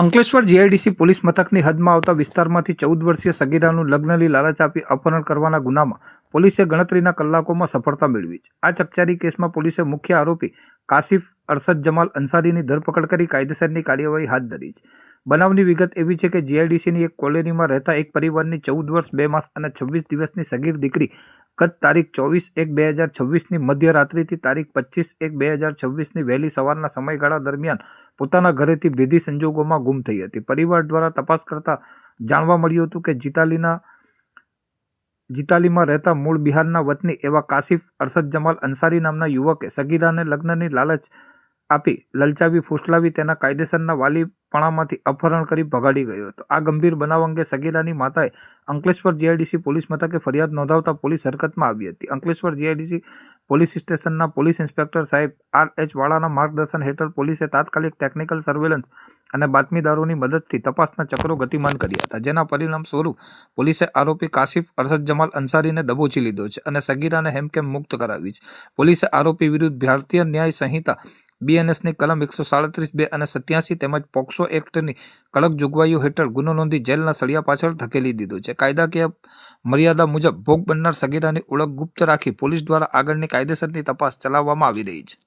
Ankleshwar GIDC police મથકની હદમાં આવતા વિસ્તારમાંથી 14 વર્ષીય સગીરાનું લગ્નની લાલચ આપી અપહરણ કરવાના ગુનામાં પોલીસે ગણતરીના કલાકોમાં સફળતા મેળવી છે. આ ચકચારી કેસમાં પોલીસે મુખ્ય આરોપી કાસિફ અરશદ જમાલ અંસારીની ધરપકડ કરી કાયદેસરની કાર્યવાહી હાથ ધરી છે. બનાવની વિગત એવી છે કે જીઆઈડીસીની એક કોલોનીમાં રહેતા એક પરિવારની 14 વર્ષ 2 માસ અને 26 દિવસની સગીર દીકરી ગત તારીખ 24/1/2026ની મધ્યરાત્રિથી તારીખ 25/1/2026ની વહેલી સવારના સમયગાળા દરમિયાન પોતાના ઘરેથી ભેદી સંજોગોમાં ગુમ થઈ હતી. પરિવાર દ્વારા તપાસ કરતા જાણવા મળ્યું હતું કે જીતાલીમાં રહેતા મૂળ બિહારના વતની એવા કાસિફ અરશદ જમાલ અંસારી નામના યુવકે સગીરાને લગ્નની લાલચ આપી લલચાવી ફૂસલાવી તેના કાયદેસરના વાલીપણામાંથી અપહરણ કરી ભગાડી ગયો હતો. આ ગંભીર બનાવ અંગે સગીરાની માતાએ અંકલેશ્વર જીઆઈડીસી પોલીસ મથકે ફરિયાદ નોંધાવતા પોલીસ હરકતમાં આવી હતી. અંકલેશ્વર જીઆઈડીસી પોલીસ સ્ટેશનના પોલીસ ઇન્સ્પેક્ટર સાહેબ R.H. વાળાના માર્ગદર્શન હેઠળ પોલીસે તાત્કાલિક ટેકનિકલ સર્વેલન્સ અને બાતમીદારોની મદદથી તપાસના ચક્રો ગતિમાન કર્યા હતા, જેના પરિણામ સ્વરૂપ પોલીસે આરોપી કાસિફ અરશદ જમાલ અંસારીને દબોચી લીધો છે અને સગીરાને હેમખેમ મુક્ત કરાવી છે. પોલીસે આરોપી વિરુદ્ધ ભારતીય ન્યાય સંહિતા BNSની કલમ 137(2) અને 87 તેમજ પોક્સો એક્ટની કડક જોગવાઈઓ હેઠળ ગુનો નોંધી જેલના સળિયા પાછળ ધકેલી દીધો છે. કાયદાકીય મર્યાદા મુજબ ભોગ બનનાર સગીરાની ઓળખ ગુપ્ત રાખી પોલીસ દ્વારા આગળની કાયદેસરની તપાસ ચલાવવામાં આવી રહી છે.